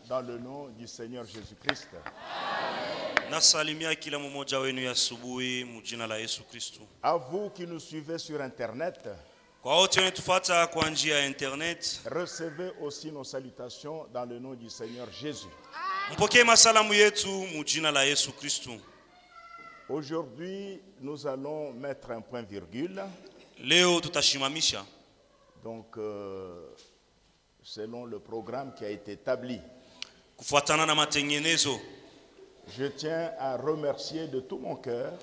dans le nom du Seigneur Jésus-Christ. Nasalimia kila mmoja wenu ya asubuhi mjina la Yesu Kristo. À vous qui nous suivez sur Internet, Kwa wote wanatufuata kwa njia ya internet, recevez aussi nos salutations dans le nom du Seigneur Jésus. mpokee masalamu yetu mjina la Yesu Kristo. Aujourd'hui, nous allons mettre un point virgule. Leo tutashimamisha. Donc, selon le programme qui a été établi. Kufuatana na matengenezo. Je tiens à remercier de tout mon cœur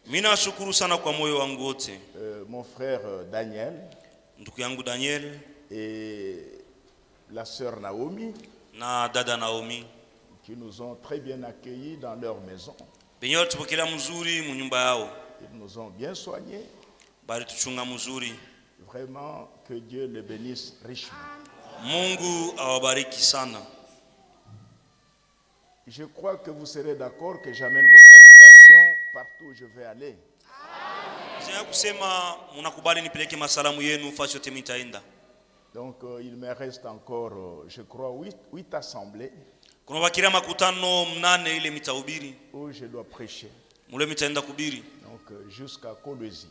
Mina shukuru sana kwa moyo wangu wote mon frère Daniel, ndugu yangu Daniel et la sœur Naomi, na dada Naomi, qui nous ont très bien accueillis dans leur maison. benyo tupokela mzuri mu nyumba yao. Ils nous ont bien soignés. Bali tuchunga mzuri. Vraiment, que Dieu les bénisse richement. Mungu awabariki sana. Je crois que vous serez d'accord que j'amène vos salutations partout où je vais aller. Sina kusema mnakubali nipeleke masalamu yenu fasi yote mitaenda. Donc il me reste encore, je crois, 8 assemblées Kuna bakira makutano mnane ile mitahubiri. où je dois prêcher. Mule mitaenda kubiri. Donc jusqu'à Kolwezi.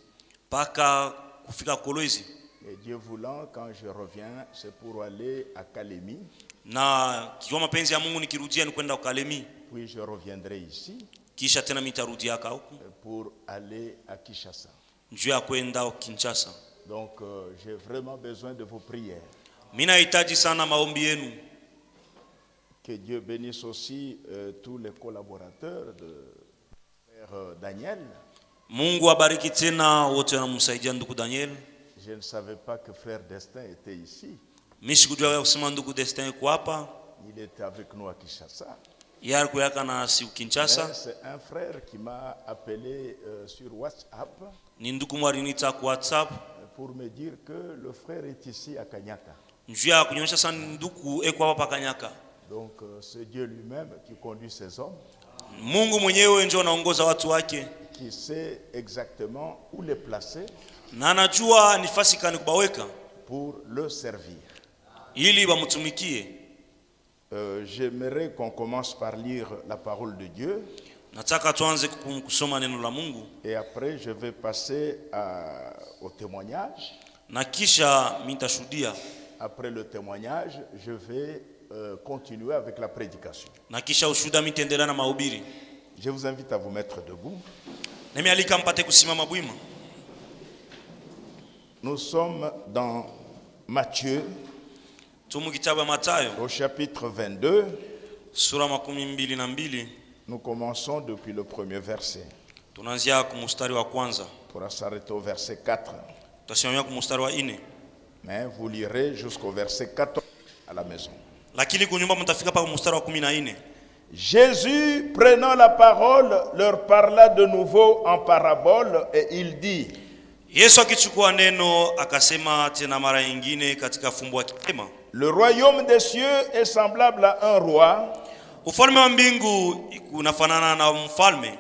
Paka kufika Kolwezi. Et Dieu voulant, quand je reviens, c'est pour aller à Kalemi. Na kiwa mapenzi ya Mungu nikirudia ni kwenda Kalemi. Puis je reviendrai ici Kisha tena mitarudia huko pour aller à Kinshasa. njoo ya kwenda Kinshasa. Donc j'ai vraiment besoin de vos prières. Mina hitaji sana maombi yenu. Que Dieu bénisse aussi tous les collaborateurs de frère Daniel. Mungu abariki tena wote wanamsaidia ndugu Daniel. Je ne savais pas que frère Destin était ici. Mishikujua kusema ndugu Destin yuko hapa. Il était avec nous à Kinshasa. Yeye kuyaka na si Kinshasa. C'est un frère qui m'a appelé sur WhatsApp Ni ndugu mwarinita kwa WhatsApp. pour me dire que le frère est ici à Kanyaka. Njoo ya kunyosha sana ndugu eko hapa Kanyaka. Donc c'est Dieu lui-même qui conduit ces hommes. Mungu mwenyewe ndio anaongoza watu wake. Qui sait exactement où les placer Na anajua nafasi gani kubaweka pour le servir. ili bamtumikie. J'aimerais qu'on commence par lire la parole de Dieu. Nataka tuanze kusoma neno la Mungu. Et après je vais passer au témoignage. Na kisha mitashuhudia. Après le témoignage, je vais continuer avec la prédication. Na kisha ushuhuda mitaendelea na mahubiri. Je vous invite à vous mettre debout. Nami alika mpate kusimama bwima. Nous sommes dans Matthieu, Tumu kitabu ya Mathayo au chapitre 22. sura 22. Nous commençons depuis le premier verset Tunaanzia kwa mstari wa kwanza. pour s'arrêter au verset 4. Tutasimamia kwa mstari wa 4. Mais vous lirez jusqu'au verset 14 à la maison. Lakini kunyumba mtafika pa mstari wa 14. Jésus, prenant la parole, leur parla de nouveau en parabole et il dit: Yesu akichukua neno akasema tena mara nyingine katika fumbo akisema, le royaume des cieux est semblable à un roi ufalme wa mbingu unafanana na mfalme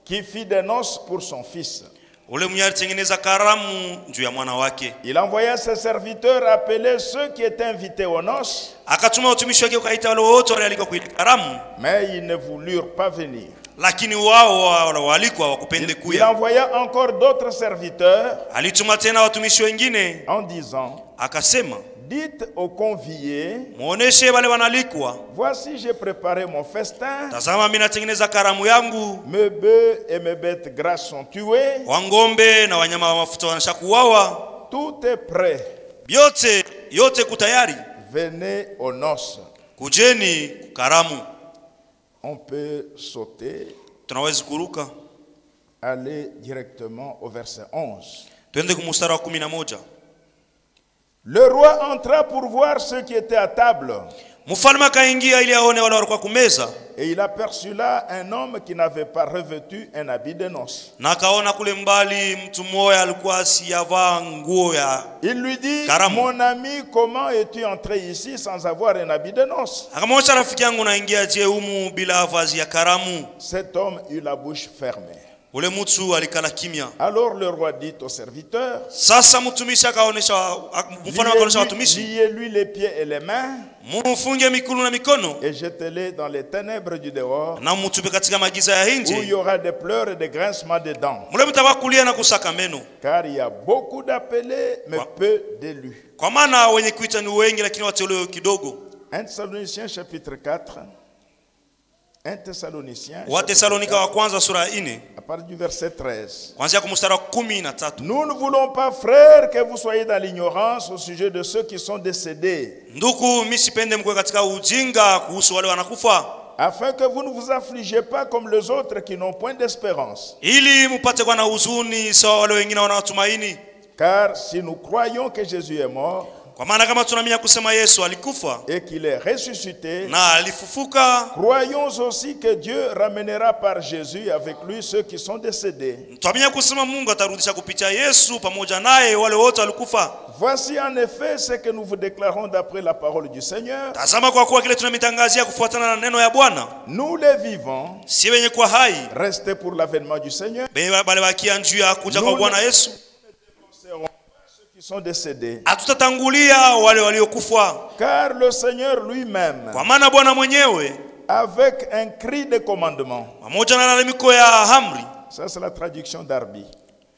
qui fit des noces pour son fils. ule mwenye alitengeneza karamu juu ya mwana wake. Il envoya ses serviteurs appeler ceux qui étaient invités aux noces, Akatuma watumishi wake kaita wale wote walioalikwa kwa karamu, mais ils ne voulurent pas venir. lakini wao walioalikwa wakupende Il kuya. envoya encore d'autres serviteurs Alituma tena watumishi wengine en disant: akasema, dites aux conviés, muoneshe wale wanalikwa, voici j'ai préparé mon festin, tazama mimi natengeneza karamu yangu, mes bœufs et mes bêtes grasses sont tués, wangombe na wanyama wa mafuta wanashakuwawa, tout est prêt, yote kutayari, venez aux noces. kujeni karamu. On peut sauter, Tunaweza kuruka aller directement au verset 11. twende kwa mstari wa 11. Le roi entra pour voir ceux qui étaient à table. Mfalme akaingia ili aone wale walikuwa kumeza. Et il aperçut là un homme qui n'avait pas revêtu un habit de noces. Na akaona kule mbali mtu mmoja alikuwa asiyavaa nguo ya. Il lui dit: karamu. Mon ami, comment es-tu entré ici sans avoir un habit de noces? Akamwambia, rafiki yangu, naingia je humu bila vazi ya karamu? Cet homme eut la bouche fermée. ule mtu alikala kimya. Alors le roi dit au serviteur, Sasa mtumishi akaonesha mfano akaonesha watumishi, liez-lui les pieds et les mains mfunge mikulu na mikono et jetez-les dans les ténèbres du dehors, na mtupe katika magiza ya où il y nje, aura des pleurs et des grincements de dents. mule mtawakulia na kusaka meno, Car il y a beaucoup d'appelés, mais peu d'élus. kwa maana wenye kuita ni wengi lakini wateuliwa kidogo. 1 Thessaloniciens chapitre 4. 1 Thessaloniciens Wathesalonika wa kwanza sura ya 4 à partir du verset 13. kuanzia kwa mstari wa 13. Nous ne voulons pas, frères, que vous soyez dans l'ignorance au sujet de ceux qui sont décédés, Ndugu, mimi sipende mkwe katika ujinga kuhusu wale wanakufa, afin que vous ne vous affligez pas comme les autres qui n'ont point d'espérance. ili mpate kuwa na huzuni sawa wale wengine wanaotumaini. Car si nous croyons que Jésus est mort Kwa maana kama tunaamini kusema Yesu alikufa et qu'il est ressuscité, na alifufuka, croyons aussi que Dieu ramènera par Jésus avec lui ceux qui sont décédés. tuamini kusema Mungu atarudisha kupitia Yesu pamoja naye wale wote walikufa. Voici en effet ce que nous vous déclarons d'après la parole du Seigneur. Tazama, kwa kuwa kile tunamitangazia kufuatana na neno ya Bwana, Nous les vivants, si wenye kwa hai restés pour l'avènement du Seigneur, bale bakia njuu ya kuja kwa Bwana Yesu, seront ceux qui sont décédés. hatutatangulia wale waliokufa. Car le Seigneur lui-même, Kwa maana Bwana mwenyewe avec un cri de commandement, pamoja na lalamiko ya amri, ça c'est la traduction d'Arbi,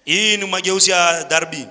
hii ni mageuzi ya Darbi,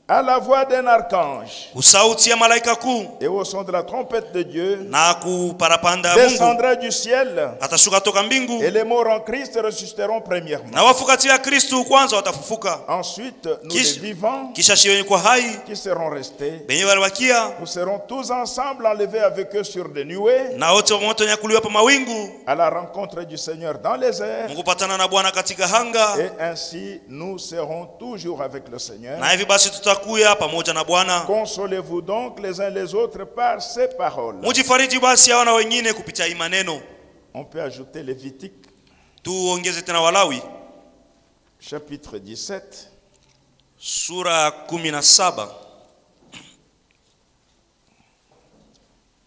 à la voix d'un archange usauti ya malaika kuu et au son de la trompette de Dieu, na kuparapanda ya Mungu, descendra du ciel, atashuka toka mbingu, et les morts en Christ ressusciteront premièrement. na wafu katika Kristu kwanza watafufuka. Ensuite, nous les vivants Kisha shi wenye kwa hai qui seront restés, benye walibakia, nous serons tous ensemble enlevés avec eux sur des nuées, na wote wamoto nyakuliwa pa mawingu, à la rencontre du Seigneur dans les airs, Mungu patana na Bwana katika hanga, et ainsi nous serons toujours avec le Seigneur. na hivi basi tutakuya pamoja na Bwana. Consolez-vous donc les uns les autres par ces paroles. Mujifariji basi hawa na wengine kupitia hii maneno. On peut ajouter Lévitique, Tuongeze tena Walawi chapitre 17, sura 17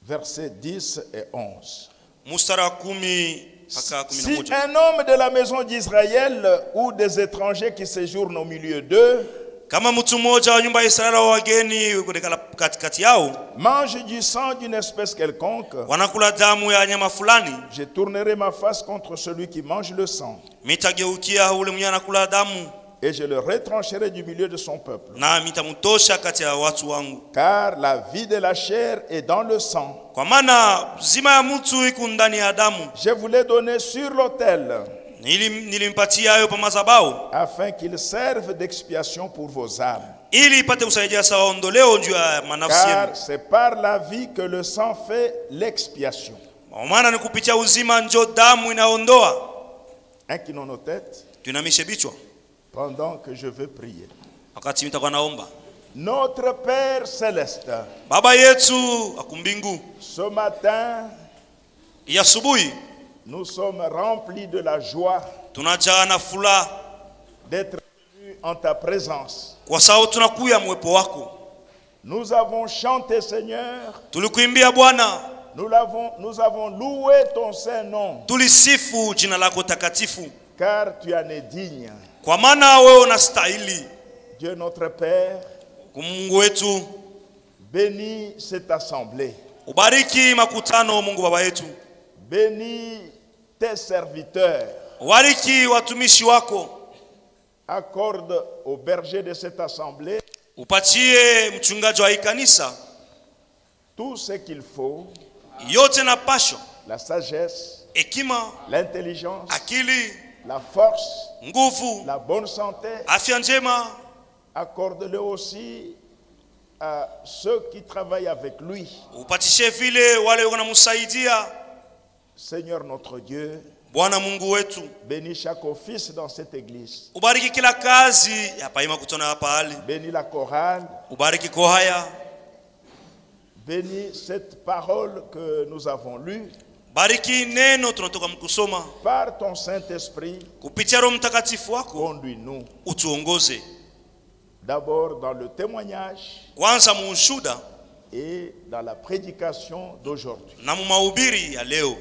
versets 10 et 11. mstari wa 10 mpaka Si 11. un homme de la maison d'Israël ou des étrangers qui séjournent au milieu d'eux Kama mtu mmoja wa nyumba ya Israeli wa wageni kutoka katikati yao mange du sang d'une espèce quelconque, wanakula damu ya nyama fulani, je tournerai ma face contre celui qui mange le sang, mitageukia ule mwenye anakula damu et je le retrancherai du milieu de son peuple. na mitamutosha kati ya watu wangu. Car la vie de la chair est dans le sang. Kwa maana zima ya mtu iko ndani ya damu. Je vous l'ai donné sur l'autel, Nilimpatia hayo pa madhabahu afin qu'il serve d'expiation pour vos âmes. ili ipate kusaidia sawa ondoleo juu ya manafsi Car yenu. c'est par la vie que le sang fait l'expiation. Kwa maana ni kupitia uzima njo damu inaondoa. Inclinons nos têtes Tunamishe bichwa pendant que je veux prier. wakati nitakuwa naomba. Notre Père Céleste, Baba yetu akumbingu, ce matin, ya asubuhi nous sommes remplis de la joie tunajaa na furaha d'être venus en ta présence. kwa sababu tunakuya mwepo wako. Nous avons chanté, Seigneur, Tulikuimbia Bwana, nous avons loué ton saint nom, tulisifu jina lako takatifu, car tu en es digne. kwa maana wewe unastahili. Dieu notre Père, Mungu wetu, bénis cette assemblée, ubariki makutano. Mungu Baba yetu, bénis tes serviteurs, ubariki watumishi wako, accorde au berger de cette assemblée upatie mchungaji wa hii kanisa tout ce qu'il faut, yote na pasho, la sagesse, hekima, l'intelligence, akili, la force, nguvu, la bonne santé. afya njema. Accorde-le aussi à ceux qui travaillent avec lui. Upatishe vile wale wanamsaidia. Seigneur notre Dieu, Bwana Mungu wetu, bénis chaque office dans cette église. ubariki kila kazi hapa ima kutana hapa hali. Bénis la chorale. Ubariki kohaya, Bénis cette parole que nous avons lue. bariki neno tunatoka mkusoma. Par ton Saint-Esprit, Kupitia Roho Mtakatifu wako conduis-nous. utuongoze. D'abord dans le témoignage Kwanza muushuda et dans la prédication d'aujourd'hui. na mahubiri ya leo.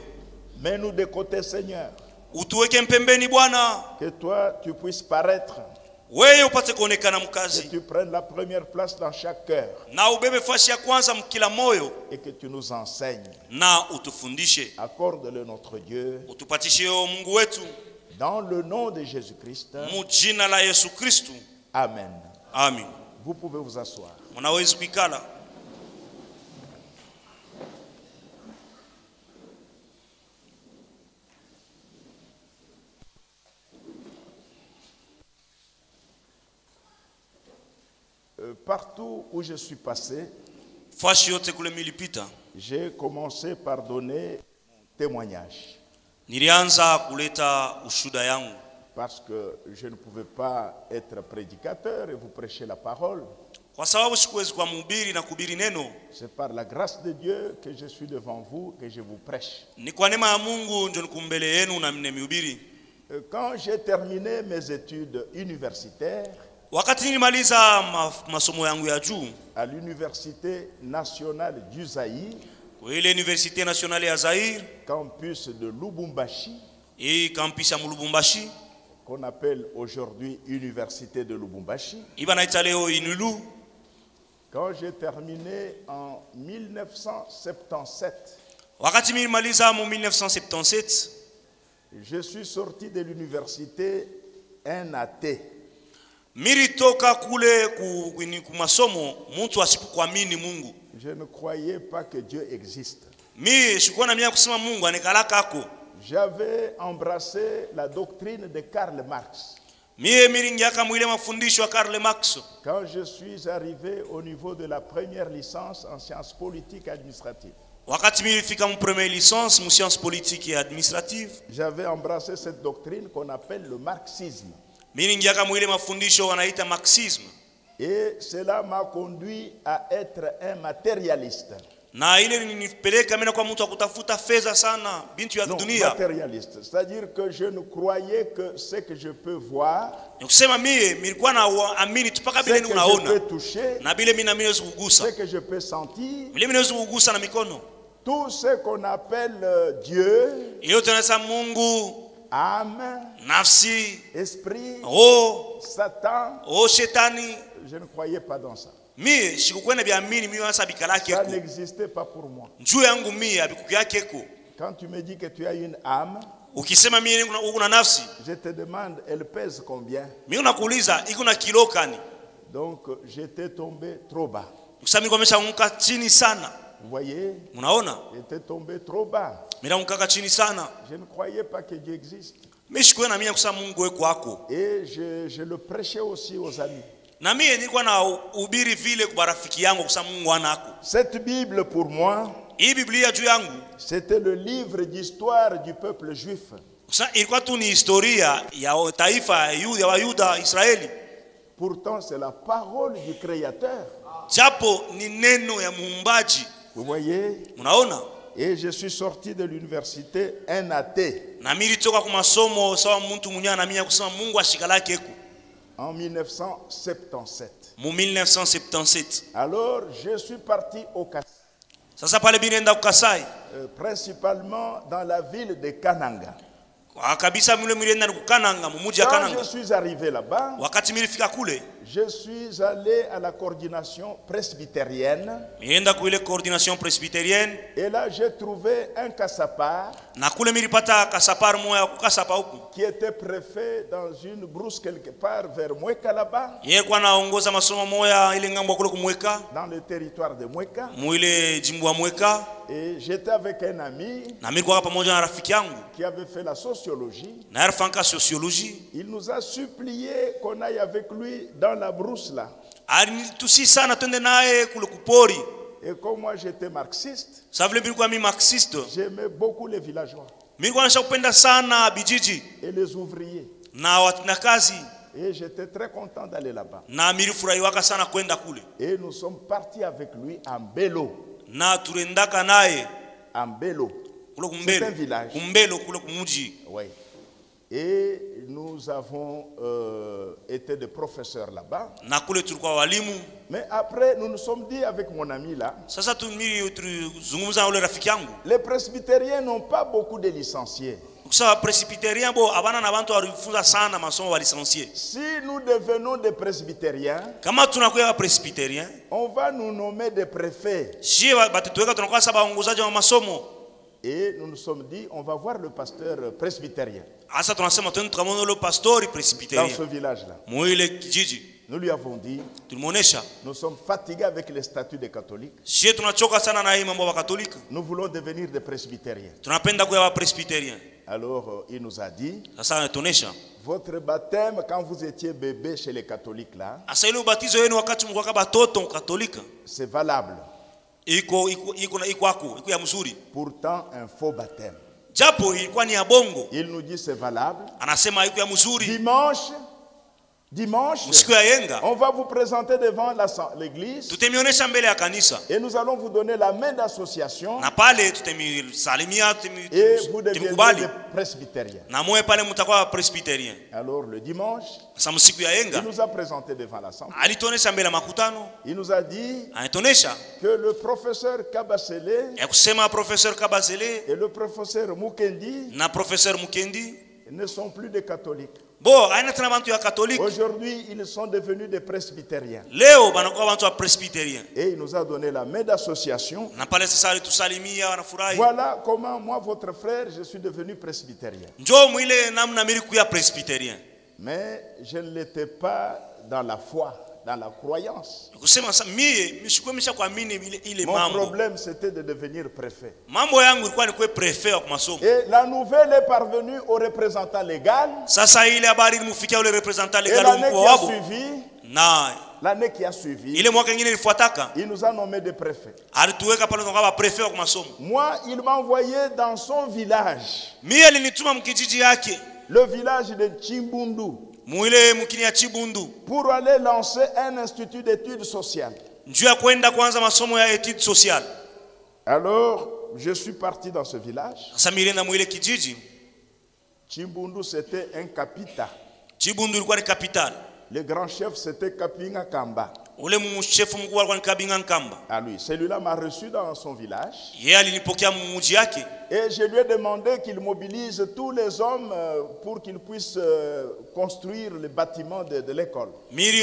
Mets-nous de côté, Seigneur. utuweke mpembeni Bwana, que toi tu puisses paraître, wewe upate kuonekana que mkazi, tu prennes la première place dans chaque cœur na ubebe fasi ya kwanza mkila moyo, et que tu nous enseignes. na utufundishe. Accorde-le notre Dieu, Utupatishe yo Mungu wetu, dans le nom de Jésus-Christ. mujina la Yesu Kristu. Amen. Amen. Vous pouvez vous asseoir. Munaweza kuikala. Partout où je suis passé, Fasi yote kule milipita, j'ai commencé par donner mon témoignage. nilianza kuleta ushuda yangu, Parce que je ne pouvais pas être prédicateur et vous prêcher la parole. kwa sababu sikuwezi kuwa mhubiri na kuhubiri neno. C'est par la grâce de Dieu que je suis devant vous, que je vous prêche. Ni kwa neema ya Mungu ndio niko mbele yenu na mnehubiri. Quand j'ai terminé mes études universitaires Wakati nilimaliza masomo yangu ya juu à l'Université nationale du Zaïre, kwa ile Universite Nationale ya Zaire, campus de Lubumbashi, hii campus ya Lubumbashi, qu'on appelle aujourd'hui Université de Lubumbashi. iba naita leo Inulu. Quand j'ai terminé en 1977, Wakati nilimaliza mu 1977, je suis sorti de l'université un athée. militoka kule ku masomo mtu asipokuamini Mungu. Je ne croyais pas que Dieu existe. Mi sikuwa na mia kusema Mungu anekalaka ako. J'avais embrassé la doctrine de Karl Marx. Mie miringiaka mwile mafundisho ya Karl Marx. Quand je suis arrivé au niveau de la première licence en sciences politiques et administratives, Wakati milifika mu première licence mu sciences politiques et administratives, j'avais embrassé cette doctrine qu'on appelle le marxisme. miringiaka mwile mafundisho wanaita marxisme. Et cela m'a conduit à être un matérialiste. Na ile nilipeleka mimi kwa mtu akutafuta fedha sana, bintu ya Non, dunia. matérialiste. C'est-à-dire que je ne croyais que ce que je peux voir, Nikusema mie nilikuwa na amini tupaka ce bile que ni je unaona. peux toucher, Na bile mimi na mimi ce kugusa. que je peux sentir, Bile mimi kugusa na mikono. tout ce qu'on appelle Dieu, Iyo tunasema Mungu, âme, nafsi, esprit, roho, Satan, shetani. je ne croyais pas dans ça. Mie sikukwenda biamini mimi hasa bikalake Ça ko. n'existait pas pour moi. Njoo yangu mie abikuku yake ko. Quand tu me dis que tu as une âme, Ukisema mie una nafsi, je te demande, elle pèse combien? mimi unakuuliza iko na kilo kani? Donc j'étais tombé trop bas. Ukisema mimi nimeshaanguka chini sana. Vous voyez, Unaona? j'étais tombé trop bas. Mimi naanguka chini sana. Je ne croyais pas que Dieu existe. Mimi sikuwa na mimi kusema Mungu weko wako. Et je le prêchais aussi aux amis. Na mimi nilikuwa na ubiri vile kwa rafiki yangu kusema Mungu anako. Cette Bible pour moi, Hii Biblia juu yangu, c'était le livre d'histoire du peuple juif. sasa ilikuwa tu ni historia ya taifa ya Wayuda Israeli. Pourtant, c'est la parole du Créateur. Japo ni neno ya muumbaji. Vous voyez? Unaona? Et je suis sorti de l'université un athée Na mimi nilitoka kwa masomo sawa mtu mwenye na mimi kusema Mungu ashikalake eko. en 1977. Mu 1977. Alors, je suis parti au Kassai, Sasa pale binenda kukasai. principalement dans la ville de Kananga. Kwa kabisa mule mlienda kukananga mumuji ya Quand Kananga. je suis arrivé là-bas, Wakati nilifika kule, je suis allé à la coordination presbytérienne. nilienda kwa ile coordination presbyterienne Et là, j'ai trouvé un Kassapar na kule nilipata kasapar moya kukasapa huku. qui était préfet dans une brousse quelque part vers Mweka là-bas, Yeye kwa naongoza masomo moya ile ngambo kule kumweka, dans le territoire de Mweka. muile jimbo wa Mweka, Et j'étais avec un ami na mimi kwa pamoja na rafiki yangu qui avait fait la sociologie. na yarfanka sociologie. Il nous a supplié qu'on aille avec lui dans la brousse là. Alitusi sana twende naye kule kupori. Et comme moi j'étais marxiste, Sasa vile bilikuwa mimi marxiste, j'aimais beaucoup les villageois mimi kwa nashakupenda sana bijiji et les ouvriers. na watendakazi, Et j'étais très content d'aller là-bas. na milifurahiwaka sana kwenda kule. Et nous sommes partis avec lui en Bélo. Na tulendaka naye En Bélo. kule C'est un kumbelo, village. kumbelo kule kumuji. Oui. Et nous avons été des professeurs là-bas. Na kule tulikuwa walimu. Mais après, nous nous sommes dit avec mon ami là, Sasa tulizungumza na ule rafiki yangu. les presbytériens n'ont pas beaucoup de licenciés. Kusa presbytérien bo abana na bantu walifunza sana masomo wa licencié. Si nous devenons des presbytériens, Kama tunakuwa presbytérien, on va nous nommer des préfets. shie batatuweka tunakuwa saba waongozaji wa masomo. Et nous nous sommes dit, on va voir le pasteur presbytérien Asa tunasema twende tukamwone ule pastori dans presbytérien. ce village-là. Mwile kijiji. Nous lui avons dit, Tulimuonesha. nous sommes fatigués avec les statuts des catholiques. Shie tunachoka sana na hii mambo ya Katolika. Nous voulons devenir des presbytériens. Tunapenda kuwa presbytérien. Alors, il nous a dit, Sasa anatuonesha. votre baptême, quand vous étiez bébé chez les catholiques là, Asa ile ubatizo wenu wakati mlikuwa kama batoto Katolika. c'est valable. Iko ya mzuri. Pourtant, un faux baptême. Japo ilikuwa ni ya bongo. Il nous dit c'est valable. Anasema iko ya mzuri. Dimanche, Usiku ya yenga. on va vous présenter devant l'église Tutemionesha mbele ya kanisa. et nous allons vous donner la main d'association Na pale tutemisalimia et vous deviendrez tutemkubali. des presbytériens. Na mwe pale mtakuwa presbytérien. Alors le dimanche, Sasa msiku ya yenga il nous a présenté devant l'assemblée. alitonesha mbele ya makutano. Il nous a dit Anatonesha que le professeur Kabasele ya kusema professeur Kabasele et le professeur Mukendi na professeur Mukendi ne sont plus des catholiques. bo aina tena bantu ya Katolika. Aujourd'hui, ils sont devenus des presbytériens. Leo banakuwa bantu wa presbytérien. Et il nous a donné la main d'association. Na pale sasa alitusalimia wanafurahi. Voilà comment moi, votre frère, je suis devenu presbytérien. Njoo mwile namna mimi kuya presbytérien. Mais je ne l'étais pas dans la foi, dans la croyance. Kusema sasa mimi mshikuemisha kuamini ile Mon mambo. problème, c'était de devenir préfet. Mambo yangu ilikuwa ni kuwa prefet wa masomo. Et la nouvelle est parvenue au représentant légal. Sasa ile habari ilimfikia ule representant Et legal l'année mkuu qui a wabo. suivi, Na ile mwaka nyingine ilifuataka il nous a nommé des préfets. alituweka pale kwa prefet wa masomo. Moi, il m'a envoyé dans son village, Mimi alinituma mkijiji yake, le village de Chimbundu, muile mkini ya Chibundu, pour aller lancer un institut d'études sociales. njoo ya kwenda kuanza masomo ya études sociales. Alors, je suis parti dans ce village. Sasa mimi nenda muile kijiji. Chimbundu, c'était un capita. Chibundu ilikuwa ni capital. Le grand chef, c'était Kapinga Kamba. Ule mshefu mkuu alikuwa ni Kabinga Nkamba. À lui. Celui-là m'a reçu dans son village. Yeye alinipokea mji yake. Et je lui ai demandé qu'il mobilise tous les hommes pour qu'ils puissent construire les bâtiments de l'école. Miri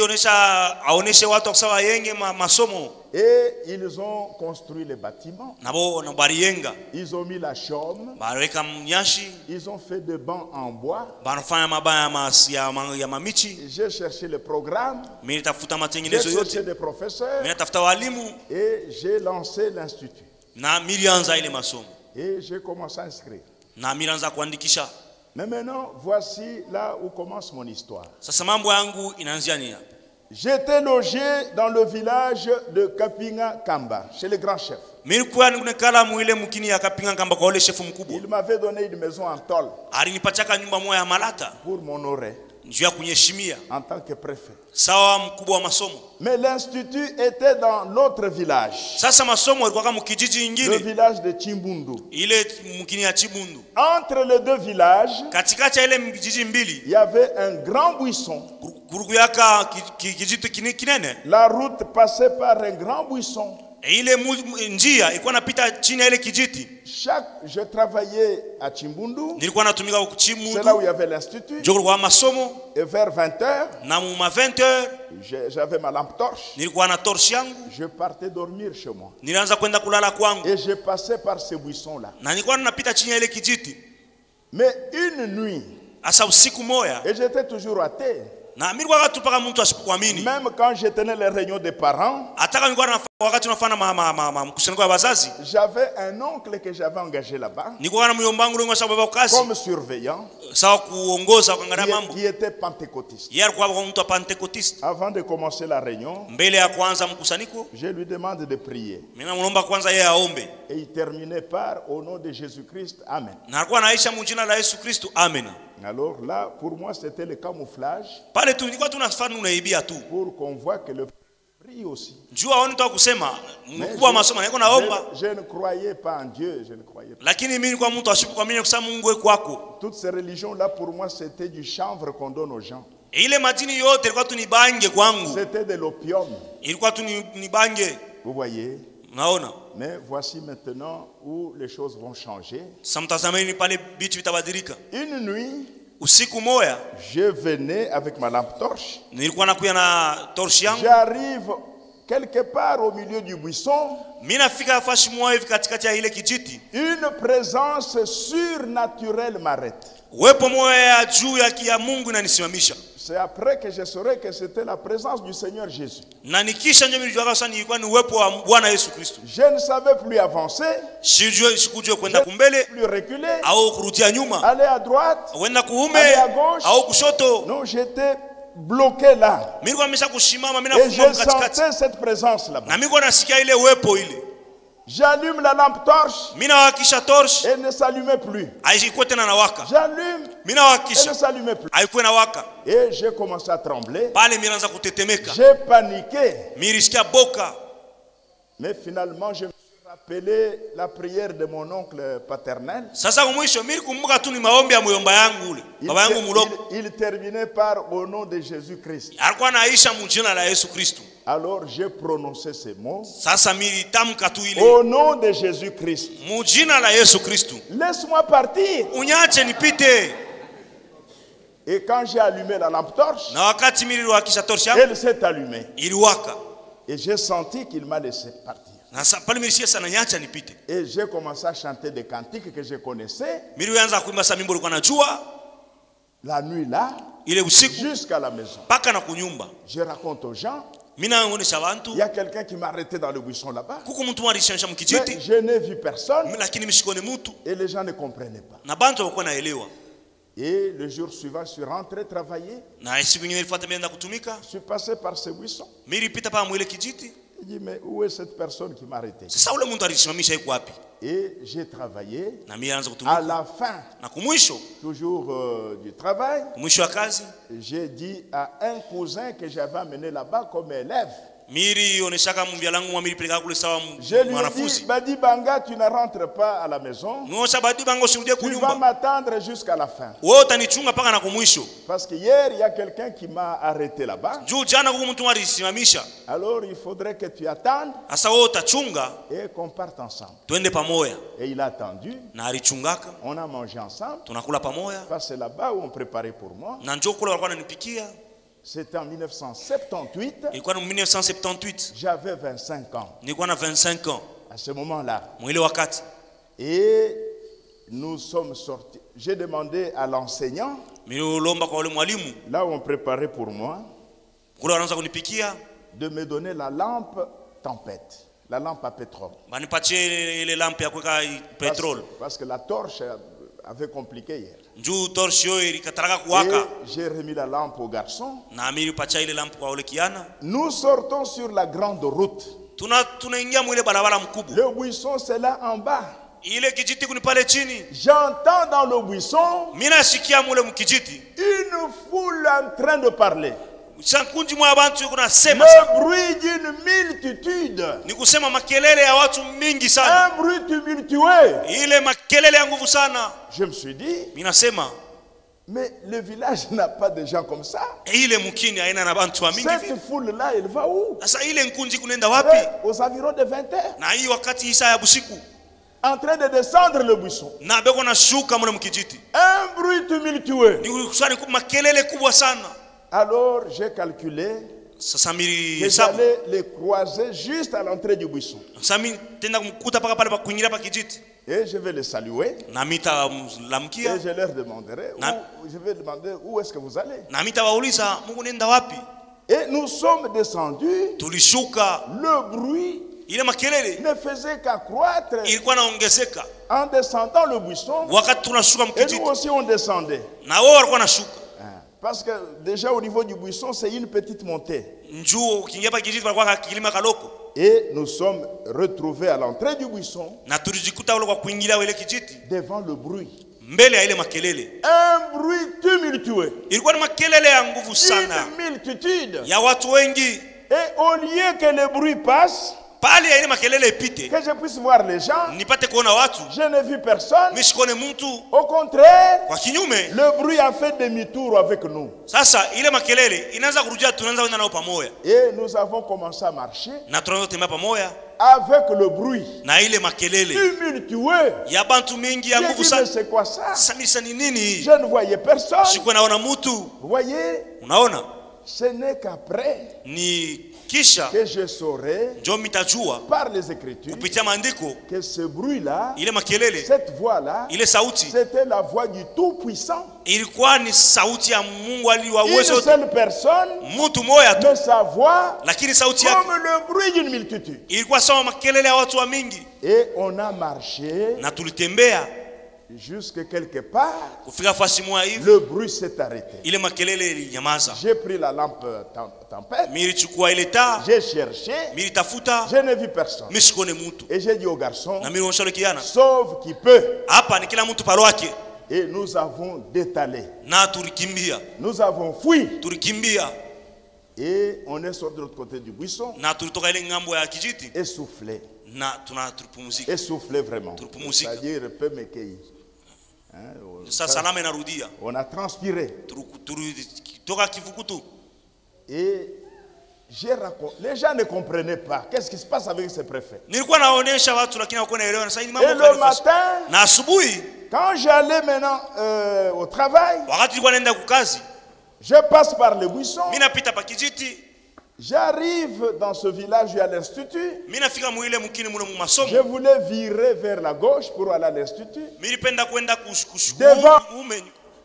aoneshe watu kusawa yenge masomo. Et ils ont construit les bâtiments. Nabo na bariyenga. Ils ont mis la chaume. Bareka mnyashi. Ils ont fait des bancs en bois. Banafanya mabaya ya mamichi. J'ai cherché le programme. Mimi tafuta J'ai matengenezo yote. cherché des professeurs. Mimi tafuta walimu. Et j'ai lancé l'institut. Na milianza ile masomo. Et j'ai commencé à inscrire. Na milianza kuandikisha. Mais maintenant, voici là où commence mon histoire. Sasa mambo yangu inaanzia ni hapa. J'étais logé dans le village de Kapinga Kamba, chez le grand chef. Mimi kwa nikala muile mkini ya Kapinga Nkamba kwa ule shefu mkubwa. Il m'avait donné une maison en tôle Alinipachaka nyumba moja ya Malata. pour m'honorer Njoo ya kunyeshimia. en tant que préfet. Sawa mkubwa wa masomo. Mais l'institut était dans l'autre village, Sasa masomo yalikuwa kama kijiji le kingine. village de Chimbundu. Ile mkini ya Chibundu. Entre les deux villages, Katikati ya ile mijiji mbili. il y avait un grand buisson. Kuruku yaka kijito kinene. La route passait par un grand buisson. Ile njia ilikuwa napita chini ya ile kijiti. Je travaillais à Chimbundu. Nilikuwa natumika kwa C'est là Chibundu. où il y avait l'institut. Joko kwa masomo Et vers 20h, na ma 20h j'avais ma lampe torche. nilikuwa na torch yangu. Je partais dormir chez moi. Nilianza kwenda kulala kwangu. Et je passais par ce buisson-là. Na nilikuwa napita chini ya ile kijiti. Mais une nuit, Asa usiku moja. et j'étais toujours athée. Na mimi kwa watu paka mtu asipokuamini. Même quand je tenais les réunions des parents, Ataka nilikuwa na wakati unafanya mkusanyiko wa wazazi. j'avais un oncle que j'avais engagé là-bas Nilikuwa na myombangu lengo sababu kwa kazi. comme surveillant, Sawa kuongoza kuangalia mambo. qui était pentecôtiste. Yeye alikuwa kwa mtu wa Pentecost. Avant de commencer la réunion, Mbele ya kwanza mkusanyiko, je lui demande de prier. mimi namuomba kwanza yeye aombe. Et il terminait par au nom de Jésus-Christ, Amen. Na alikuwa anaisha mjina la Yesu Kristo, amen. Alors là, pour moi, c'était le camouflage Pale tu nilikuwa tunafanya unaibia tu. pour qu'on voit que le prie au aussi. Njua wao nitoa kusema Mais mkubwa wa masomo yako naomba. je ne croyais pas en Dieu, je ne croyais pas. Lakini mimi kwa mtu ashipu kwa mimi kusema Mungu weko kwako. Toutes ces religions-là, pour moi, c'était du chanvre qu'on donne aux gens. Ile madini yote ilikuwa tu ni bange kwangu. C'était de l'opium. Ilikuwa tu ni bange. Vous voyez? Naona. Mais voici maintenant où les choses vont changer. Samtazameni pale bitu vitabadilika. Une nuit, Usiku moya je venais avec ma lampe torche. nilikuwa nakuya na torch yangu. J'arrive quelque part au milieu du buisson. Mimi nafika fashi moya hivi katikati ya ile kijiti. Une présence surnaturelle m'arrête. Uwepo moya ya juu ya Mungu inanisimamisha. C'est après que je saurais que c'était la présence du Seigneur Jésus. Na nikisha ndio nilijua sasa nilikuwa ni uwepo wa Bwana Yesu Kristo. Je ne savais plus avancer, Sikujua kwenda kumbele plus reculer, au kurudia nyuma, aller à droite, wenda kuume aller à gauche. au kushoto. Non, j'étais bloqué là. Mimi nilikuwa nimesha kushimama, mimi Et nafunga je katikati. sentais cette présence là-bas. Na mimi nilikuwa nasikia ile uwepo ile. J'allume la lampe torche, Mimi nawakisha torch, elle ne s'allumait plus. haikuwa tena nawaka. J'allume, Mimi elle ne nawakisha, s'allumait plus. haikuwa nawaka. Et j'ai commencé à trembler. Pale mimi naanza kutetemeka. J'ai paniqué. Mimi nilisikia boka. Mais finalement, je me suis rappelé la prière de mon oncle paternel. Sasa mwisho mimi kumbuka tu ni maombi ya muyomba yangu ule. Baba yangu muloko. Il terminait par au nom de Jésus-Christ. Alikuwa anaisha mjina la Yesu Kristo. Alors j'ai prononcé ces mots. Sasa mimi tamka tu ile Au nom de Jésus-Christ. mjina la Yesu Kristo. Laisse-moi partir. Unyache nipite. Et quand j'ai allumé la lampe torche, Na wakati mimi niliwakisha torch yangu elle s'est allumée. iliwaka. Et j'ai senti qu'il m'a laissé partir. Na pale mimi nilisikia sana nyacha nipite. Et j'ai commencé à chanter des cantiques que je connaissais Mimi nilianza kuimba sasa mimbo nilikuwa najua la nuit là, ile usiku jusqu'à la maison. paka na kunyumba. Je raconte aux gens, Mimi naonesha il bantu y a quelqu'un qui m'a arrêté dans le buisson là-bas. kuko mtu alishamsha Mais mkijiti. je n'ai vu personne Lakini mishikone mtu et les gens ne comprenaient pas. na bantu walikuwa naelewa. Et le jour suivant, je suis rentré travailler. Na siku nyingine ilifuata mimi kutumika. Je suis passé par ce buisson. Mimi nilipita pa mwile kijiti. Je dis, mais où est cette personne qui m'a arrêté? Sasa ule mtu alisimamisha yuko wapi? Et j'ai travaillé. Na mimi naanza À kutumika. la fin, Na kumwisho, toujours du travail, kumwisho wa kazi, j'ai dit à un cousin que j'avais amené là-bas comme élève. miri oneshaka mvya langu mwa milipeleka kule sawa Je lui ai dit, mwanafunzi. Badi Banga, tu ne rentres pas à la maison. Ngosha badi bango usirudie Tu vas kunyumba. m'attendre jusqu'à la fin. Wewe utanichunga paka na kumwisho. Parce que hier, il y a quelqu'un qui m'a arrêté là-bas. Juu jana huko mtu alisimamisha. Alors, il faudrait que tu attendes Sasa wewe utachunga et qu'on parte ensemble. twende pamoja. Et il a attendu. Na alichungaka, On a mangé ensemble. tunakula pamoja. Parce que c'est là-bas où on préparait pour moi. Na njoo kule walikuwa wananipikia. C'était en 1978. Ilikuwa ni 1978. J'avais 25 ans Nilikuwa na 25 ans. à ce moment-là. Mwile wakati. Et nous sommes sortis. J'ai demandé à l'enseignant, Nililomba kwa ule mwalimu. là où on préparait pour moi, Kule wanaanza kunipikia. de me donner la lampe tempête, la lampe à pétrole. Banipatie ile lampe ya kuweka petrol. Parce que la torche avait compliqué hier. Njoo torch yo ilikataka kuwaka. Et j'ai remis la lampe au garçon. Na mimi nilipatia ile lampe kwa ule kiana. Nous sortons sur la grande route. Tunaingia mwile barabara mkubwa. Le buisson, c'est là en bas. Ile kijiti kuni pale chini. J'entends dans le buisson Mimi nasikia mule mkijiti. une foule en train de parler. Sankunji mwa bantu yuko nasema Le sana. bruit d'une multitude. Ni kusema makelele ya watu mingi sana. Un bruit tumultueux. Ile makelele ya nguvu sana. Je me suis dit, Mimi nasema mais le village n'a pas de gens comme ça. ile mkini haina na bantu wa mingi vile. Cette foule-là, elle va où? Sasa ile nkunji kunaenda wapi? Aux environs de 20 heures. Na hii wakati isa ya busiku. En train de descendre le buisson. Na beko na shuka mule mkijiti. Un bruit tumultueux. Ni kusani makelele kubwa sana. Alors j'ai calculé Sasa mimi que hesabu. j'allais les croiser juste à l'entrée du buisson. Sasa mimi tenda kumkuta paka pale pa kuingilia pa kijiti. Et je vais les saluer. Na mita Et lamkia. je leur demanderai, je vais demander où est-ce que vous allez. Na mita wauliza Mungu nenda wapi? Et nous sommes descendus. Tulishuka. Le bruit Ile makelele ne faisait qu'accroître ilikuwa naongezeka. en descendant le buisson. Wakati tunashuka Et mkijiti. nous aussi on descendait. Na wao walikuwa nashuka. Parce que déjà au niveau du buisson, c'est une petite montée. Njoo ukiingia pa kijiti kwa kilima kaloko. Et nous sommes retrouvés à l'entrée du buisson Na tulijikuta ule kwa kuingilia ile kijiti devant le bruit. mbele ya ile makelele. Un bruit tumultueux. Ilikuwa ni makelele ya nguvu sana Une multitude. ya watu wengi. Et au lieu que le bruit passe, pale ya ile makelele ipite, que je puisse voir les gens, nipate kuona watu, je n'ai vu personne. mimi sikone mtu. Au contraire, Kwa kinyume, le bruit a fait demi-tour avec nous. sasa ile makelele inaanza kurudia, tunaanza kwenda nao pamoja, Et nous avons commencé à marcher na tunaanza kutembea pamoja avec le bruit na ile makelele tumultueux. ya bantu mingi ya J'ai nguvu dit, mais sana. c'est quoi ça? Sasa ni nini? Je ne voyais personne. Sikuwa naona mtu. Vous voyez, Unaona, ce n'est qu'après ni kisha que je saurai ndio mitajua par les Écritures kupitia maandiko que ce bruit-là, ile makelele, cette voix-là, ile sauti c'était la voix du Tout-Puissant. ilikuwa ni sauti ya Mungu aliwa Une uwezo, seule personne, mtu moja tu, mais sa voix lakini sauti yake comme le bruit d'une multitude. ilikuwa sawa makelele ya watu wa mingi. Et on a marché Na tulitembea jusque quelque part, kufika fasi moja hivi, le bruit s'est arrêté. ile makelele ilinyamaza. J'ai pris la lampe tempête, Mimi nilichukua ile taa, j'ai cherché, mimi nilitafuta, je n'ai vu personne. mimi sikone mtu, Et j'ai dit au garçon, na mimi nionyesha yule kijana, sauve qui peut. hapa ni kila mtu palo wake, Et nous avons détalé, na tulikimbia, nous avons fui. tulikimbia Et on est sorti de l'autre côté du buisson, na tulitoka ile ngambo ya kijiti, essoufflé, na tulipumzika. essoufflé vraiment. Tulipumzika. C'est-à-dire, peu me cueillir. Hein, Sasa salama inarudia, on a transpiré. tulitoka kivukutu. Et j'ai raconté. Les gens ne comprenaient pas. Qu'est-ce qui se passe avec ces préfets? Nilikuwa naonesha watu lakini hawakuwa naelewa, na sasa ni Et mambo le kali. matin, Na asubuhi quand j'allais maintenant au travail, wakati nilikuwa naenda kukazi, je passe par le buisson. mimi napita pa kijiti, J'arrive dans ce village à l'institut. mimi nafika muile mkini mule mu Je masomo, voulais virer vers la gauche pour aller à l'institut. mimi nilipenda kwenda Devant. ume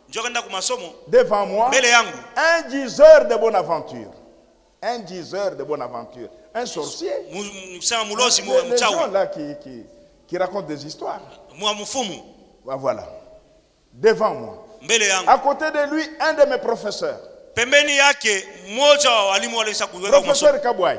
njoo kwenda ku masomo. Devant moi, Mbele yangu un diseur de bonne aventure. Un diseur de bonne aventure. Un sorcier. msema mulozi Les gens mchawi, là qui racontent des histoires. mfumu Voilà. Devant moi. mbele yangu, À côté de lui, un de mes professeurs. pembeni yake mmoja wa walimu walisha kuweka ku masomo, Professeur Kabouaï.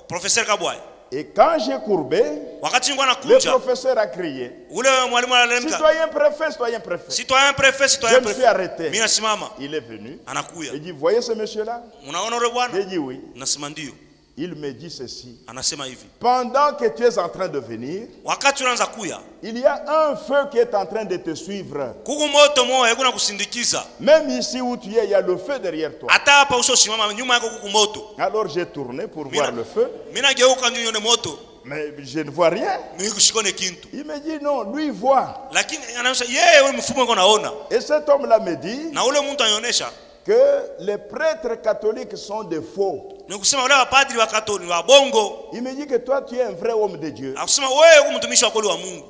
Professeur Kabwai. Et quand j'ai courbé, Wakati nilikuwa le nakuja, professeur a crié, ule mwalimu analemka, citoyen préfet, citoyen préfet. citoyen préfet, Je citoyen me suis préfet. arrêté. Mimi nasimama, Il est venu. anakuya, Il dit, voyez ce monsieur-là? unaona yule bwana? J'ai dit oui. Nasema ndio. Il me dit ceci. Anasema hivi, Pendant que tu es en train de venir, wakati unaanza kuya, il y a un feu qui est en train de te suivre. kuku moto moya kuna kusindikiza, Même ici où tu es, il y a le feu derrière toi. hata hapa usosimama nyuma yako kuku moto. Alors j'ai tourné pour voir le feu, Mimi nageuka ndio nione moto, mais je ne vois rien. mimi kushikone kintu, Il me dit non, lui il voit. lakini anaonyesha yeye wewe mfumo wako naona, Et cet homme-là me dit na ule mtu anaonyesha que les prêtres catholiques sont des faux. ni kusema wale wapadri wa Katoliki wa bongo, Il me dit que toi tu es un vrai homme de Dieu. akusema wewe uko mtumishi wa kweli wa Mungu.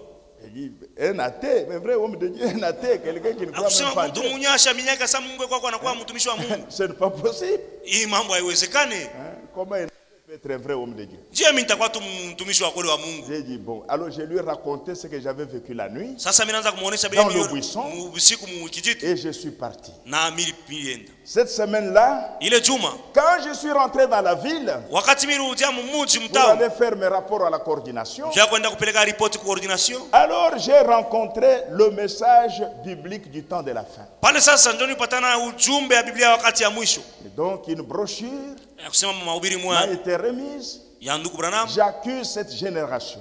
Il dit un athée, un vrai homme de Dieu, un athée, quelqu'un qui ne croit même Akusema pas en mtu Dieu. munyasha minyaka sa Mungu kwako anakuwa mtumishi wa Mungu. Ce n'est pas possible. Hii mambo haiwezekani. Hein? Comment un athée peut être un vrai homme de Dieu? Je mimi nitakuwa tu mtumishi wa kweli wa Mungu. J'ai dit bon, alors je lui ai raconté ce que j'avais vécu la nuit Sasa mimi naanza kumuonesha bila Dans le milioni buisson. usiku mu kijiti et je suis parti. na milienda. Cette semaine-là, Ile juma quand je suis rentré dans la ville wakati mimi rudia mumuji pour mtao, aller faire mes rapports à la coordination, je kwenda kupeleka ripoti kwa coordination. alors j'ai rencontré le message biblique du temps de la fin. Pale sasa ndio nipatana na ujumbe ya Biblia wakati ya mwisho. Et donc une brochure Ya kusema mahubiri m'a mwa été remise. ya ndugu Branham. J'accuse cette génération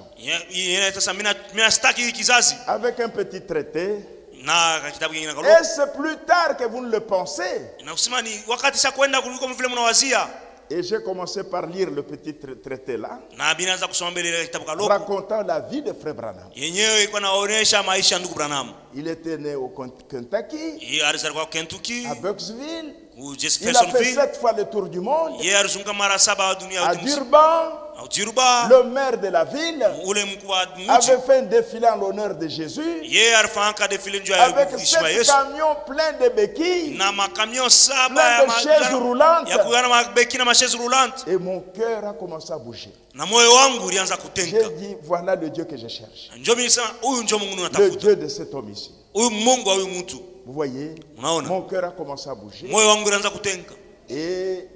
Yeye sasa mimi nastaki hii kizazi avec un petit traité. na kitabu kingine Et kwa c'est plus tard que vous ne le pensez. na kusema ni wakati sasa kwenda kuliko vile mnawazia. Et j'ai commencé par lire le petit traité là, Na binaanza kusoma mbele ile kitabu kaloko. racontant la vie de Frère Branham. Yenyewe ilikuwa naonesha maisha ya ndugu Branham. Il était né au Kentucky, Yeye alizaliwa Kentucky, à Bucksville. ku Il a fait Jeffersonville. 7 fois le tour du monde. Yeye alizunguka mara 7 wa dunia À yote. Durban, Ujiruba le maire de la ville ule mkuu wa mji. avait fait un défilé en l'honneur de Jésus Yeye alifanya defile nje ya avec heshima 7 Yesu. camions pleins de béquilles Na makamio 7 plein de chaises roulantes. ya kugana mabeki na machaises roulantes. Et mon cœur a commencé à bouger. Na moyo wangu ulianza J'ai kutenka. dit, voilà le Dieu que je cherche. Njoo mimi nisema huyu njoo Mungu Le natafuta. Dieu de cet homme ici. Huyu Mungu wa huyu mtu. Vous voyez, Unaona? mon cœur a commencé à bouger. Moyo wangu ulianza kutenka. Et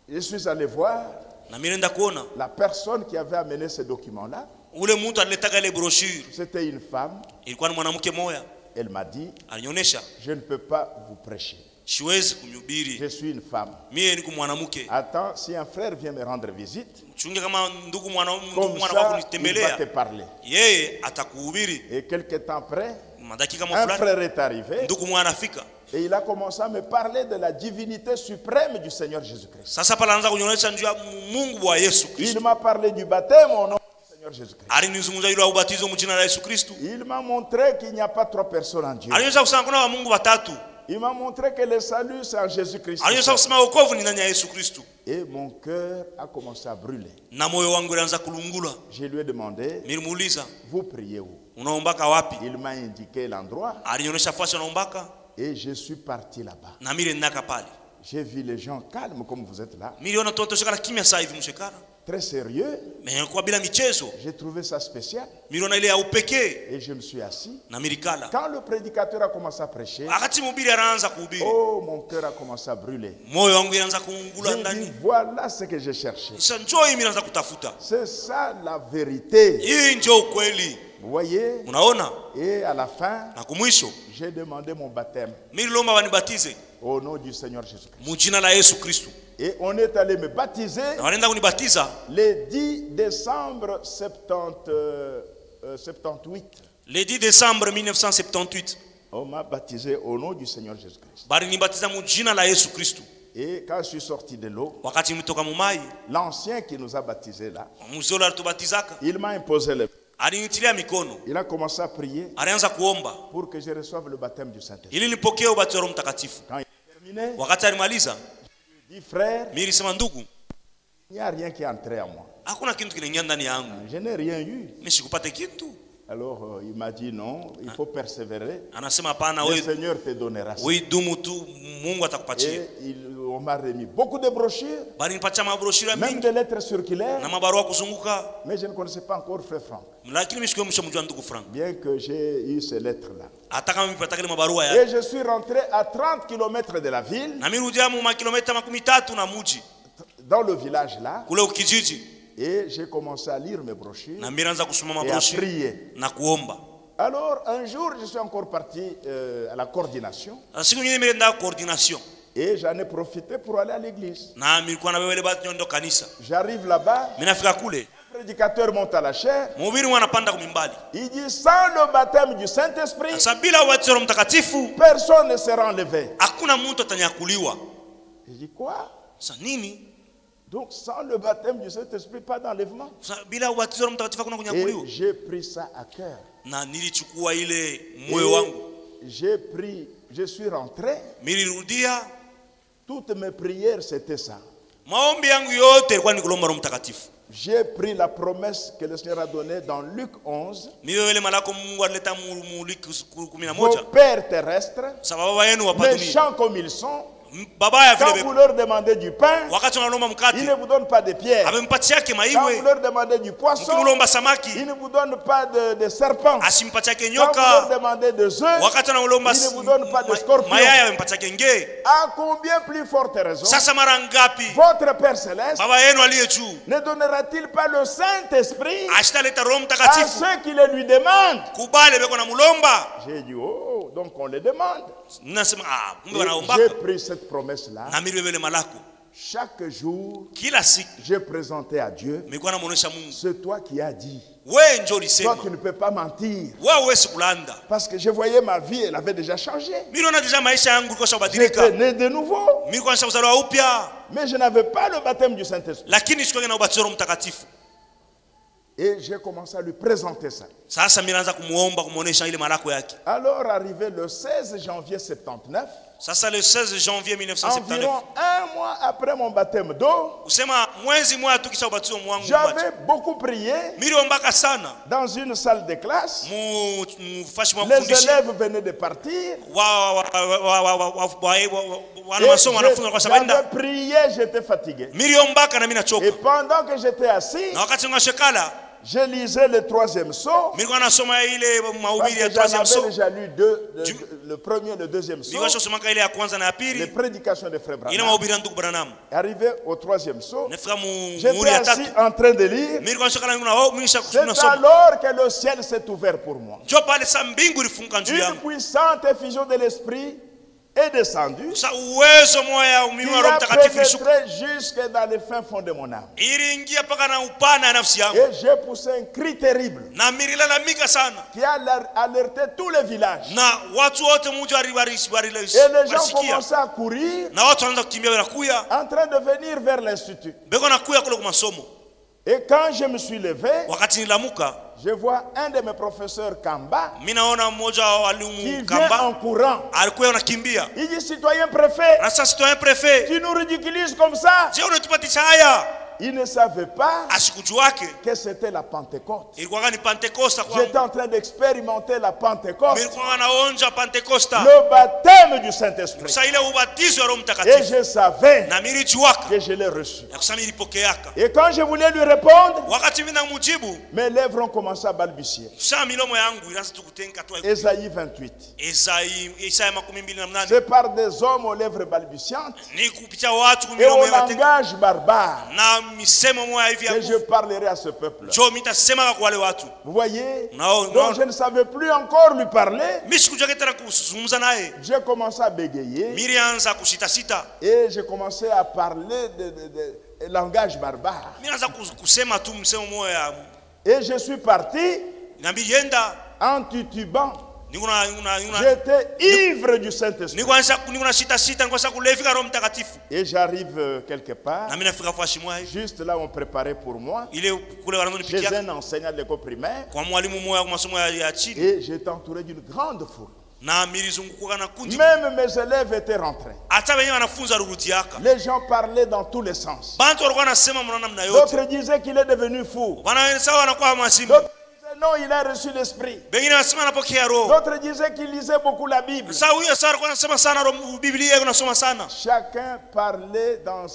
je suis allé voir Na mimi nenda kuona la personne qui avait amené ces documents-là. ule mtu aliletaga ile brochure. C'était une femme. Ilikuwa ni mwanamke moya. Elle m'a dit, Alionyesha, je ne peux pas vous prêcher. siwezi kumhubiri. Je suis une femme. Mimi niko mwanamke. Attends, si un frère vient me rendre visite, Chunge kama ndugu mwana comme wako ça, il va kunitembelea. te parler. Yeye atakuhubiri. Et quelque temps après, Madakika un fulani frère est arrivé ndugu mwana afika. et il a commencé à me parler de la divinité suprême du Seigneur Jésus-Christ. Sasa pala anaanza kunionyesha njia Mungu wa Yesu Kristo. Il m'a parlé du baptême au nom du Seigneur Jésus-Christ. Alinizungumza yule ubatizo mjina la Yesu Kristo. Il m'a montré qu'il n'y a pas trois personnes en Dieu. Alionyesha kusema kuna Mungu watatu. Il m'a montré que le salut c'est en Jésus-Christ. Alionyesha kusema wokovu ni ndani ya Yesu Kristo. Et mon cœur a commencé à brûler. Na moyo wangu ulianza kulungula. Je lui ai demandé, Nilimuuliza, vous priez où? unaombaka wapi? Il m'a indiqué l'endroit Alionyesha fasi unaombaka et je suis parti là-bas. na mimi nenda pale. J'ai vu les gens calmes comme vous êtes là, Miliona toto shikala kimya sasa hivi mshekara. très sérieux. Mais kwa bila michezo. J'ai trouvé ça spécial Miliona ile ya upekee et je me suis assis. na milikala. Quand le prédicateur a commencé à prêcher, Akati mhubiri anaanza kuhubiri. oh, mon cœur a commencé à brûler. Moyo wangu unaanza kuungula J'ai dit, ndani. voilà ce que je cherchais. Sasa njoo mimi naanza kutafuta. C'est ça la vérité. Hii njoo ukweli. Vous voyez? Unaona? Et à la fin, Na kumwisho j'ai demandé mon baptême mimi niliomba wanibatize au nom du Seigneur Jésus-Christ. mjina la Yesu Kristo. Et on est allé me baptiser Na wanaenda kunibatiza le 10 décembre 78. le 10 décembre 1978. On m'a baptisé au nom du Seigneur Jésus-Christ. Bali nibatiza mjina la Yesu Kristo. Et quand je suis sorti de l'eau, Wakati mtoka mumai, l'ancien qui nous a baptisés là, mzee alitubatizaka, il m'a imposé les mains. alinitilia mikono, Il a commencé à prier alianza kuomba pour que je reçoive le baptême du Saint-Esprit. ili nipokee ubatizo wa Roho Mtakatifu. Quand il a terminé, Wakati alimaliza, il dit, frère, mimi nilisema ndugu, il n'y a rien qui est entré en moi. hakuna kitu kinaingia ndani yangu. Je n'ai rien eu. Mimi sikupata kitu. Alors il m'a dit non, il faut persévérer. Anasema hapana, Le wewe Seigneur te donnera ça. wewe dumu tu, Mungu atakupatia. Et on m'a remis beaucoup de brochures, Bali nipatia mabroshura même mingi des lettres circulaires, na mabarua kuzunguka, mais je ne connaissais pas encore Frère Franck, lakini mimi sikumjua mjua ndugu Frank. bien que j'ai eu ces lettres-là. Hata kama nipata kile mabarua Et ya. je suis rentré à 30 km de la ville, Na mimi rudia mu kilomita 13 na mji dans le village là, kule ukijiji, et j'ai commencé à lire mes brochures na mimi naanza kusoma et à mabroshura prier. na kuomba. Alors un jour, je suis encore parti à la coordination Na siku nyingine mimi nenda coordination. et j'en ai profité pour aller à l'église. Na nilikuwa na wewe bado ndo kanisa. J'arrive là-bas, Mimi nafika kule, le prédicateur monte à la chaire, mhubiri anapanda kumimbali. il dit sans le baptême du Saint-Esprit, Sasa bila ubatizo wa Roho Mtakatifu personne ne sera enlevé. hakuna mtu atanyakuliwa. Je dis quoi? Sasa nini? Donc sans le baptême du Saint-Esprit, pas d'enlèvement. Sasa bila ubatizo wa Roho Mtakatifu hakuna kunyakuliwa. Et j'ai pris ça à cœur. Na nilichukua ile moyo wangu. Je suis rentré, Nilirudia toutes mes prières c'était ça. maombi yangu yote ilikuwa ni kulomba Roho Mtakatifu. J'ai pris la promesse que le Seigneur a donnée dans Luc 11. Mimi ile malako Mungu alileta Luka Vos 11. pères terrestres, Sababu baba yenu wa dunia. méchants comme ils sont, Baba ya quand vile vous leur demandez du pain, wakati unalomba ils mkate, ne vous donnent pas de pierres. amempatia yake Quand vous maiwe. leur demandez du poisson, Mkimlomba samaki, ils ne vous donnent pas de serpents. asimpatia yake Quand vous leur nyoka. demandez des œufs, Wakati unalomba ils ne vous donnent pas de scorpions. mayai, amempatia yake nge. À combien plus forte raison, Sasa mara ngapi votre Père Céleste baba yenu aliye juu ne donnera-t-il pas le Saint-Esprit ashitaleta Roho à Mtakatifu ceux qui le lui demandent? kubale beko na mulomba? J'ai dit, oh, donc on le demande. Nasema kumbe Et wanaombaka. j'ai pris cette promesse-là. Na mimi vile malako Chaque jour, kila siku j'ai présenté à Dieu, nilikuwa namuonesha Mungu, c'est toi qui as dit. wewe njoo Toi ulisema, qui ne peux pas mentir. wewe huwezi kulanda. Parce que je voyais ma vie, elle avait déjà changé. Mimi naona deja maisha yangu ilikuwa J'étais shabadilika. né de nouveau. Mimi nilikuwa nishazaliwa upya, Mais je n'avais pas le baptême du Saint-Esprit. lakini sikuwa na ubatizo wa Roho Mtakatifu. Et j'ai commencé à lui présenter ça. Sasa mimi naanza kumuomba, kumuonesha ile malako yake. Alors, arrivé le 16 janvier 79, Sasa le 16 janvier 1979, environ un mois après mon baptême d'eau, kusema mwezi mmoja tu kisha ubatizo wangu, j'avais beaucoup prié niliombaka sana dans une salle de classe. mfashi wa Les kufundisha élèves venaient de partir. wana masomo wanafunzi walikuwa J'avais shabaenda. prié, j'étais fatigué. Niliombaka na mimi nachoka. Et pendant que j'étais assis, Na wakati ngashekala, je lisais le troisième saut. nilikuwa nasoma ile Parce mahubiri ya que j'en troisième saut. avais déjà lu le premier et le deuxième saut. Nilikuwa shosomaka ile ya kwanza na ya Les pili. prédications de Frère Ile Branham. mahubiri ya ndugu Branham. Arrivé au troisième saut, Nafika muhuri j'étais ya assis tatu. en train de lire. Nilikuwa nashokala mimi na mimi C'est nasoma. alors que le ciel s'est ouvert pour moi. Njoo pale saa mbingu ilifunguka juu Une yangu. puissante effusion de l'esprit est descendu, Sa uwezo moya qui umimi wa Roho a Mtakatifu ilishuka. pénétré jusque dans les fins fonds de mon âme. Iliingia paka na upana ya nafsi yangu. Et j'ai poussé un cri terrible Na mililalamika sana. qui a alerté tous les villages. Na watu wote mji Et les gens commençaient à courir, na watu wanaanza kukimbia wanakuya. en train de venir vers l'institut. Beko nakuya kule kwa masomo. Et quand je me suis levé, Wakati nilamuka, je vois un de mes professeurs Kamba mimi naona mmoja wa qui walimu vient en Kamba courant. alikuwa anakimbia. Il dit, citoyen préfet, Na sasa citoyen préfet, tu nous ridiculises comme ça. je unatupatisha haya? Il ne savait pas Asikujuake que c'était la Pentecôte. ilikuwa ni Pentecosta kwa. J'étais en train d'expérimenter la Pentecôte, Nilikuwa naonja Pentecosta. le baptême du Saint-Esprit. Sasa ile ubatizo wa Roho Et Mtakatifu. je savais Na mimi nilijuaka. que je l'ai reçu. Na kusema nilipokeaka. Et quand je voulais lui répondre, Wakati mimi namujibu, mes lèvres ont commencé à balbutier. sasa milomo yangu inaanza tukutenga tu. Ésaïe 28. Isaya 28. C'est par des hommes aux lèvres balbutiantes Ni kupitia watu et milomo au yao langage barbare na misemo moya hivi ya que je parlerai à ce peuple. jo mitasema kwa wale watu. Vous voyez? Non, Donc non. je ne savais plus encore lui parler. Mimi sikujua tena kuzungumza naye. J'ai commencé à bégayer Nilianza kusita sita. et j'ai commencé à parler de langage barbare. Nilianza kusema tu msemo moya. Et je suis parti Nambi yenda en titubant. nikuna J'étais ivre du Saint-Esprit. nikuna sita ngosa kulefika Roho Mtakatifu. Et j'arrive quelque part, Na mimi nafika fashi moya juste là où on préparait pour moi. ile kule Chez wananipikia un enseignant de l'école primaire. kwa mwalimu moya kwa masomo ya chini. Et j'étais entouré d'une grande foule. Na milizunguka na kundi. Même mes élèves étaient rentrés. Hata wenyewe wanafunza rudiaka. Les gens parlaient dans tous les sens. Bantu walikuwa nasema mnaona mna yote. D'autres disaient qu'il est devenu fou. Wana sawa wanakuwa masimu. D'autres disaient non, il a reçu l'esprit. Bengine wanasema anapokea roho. D'autres disaient qu'il lisait beaucoup la Bible. Sasa huyo sasa alikuwa anasema sana Biblia unasoma sana. Chacun parlait dans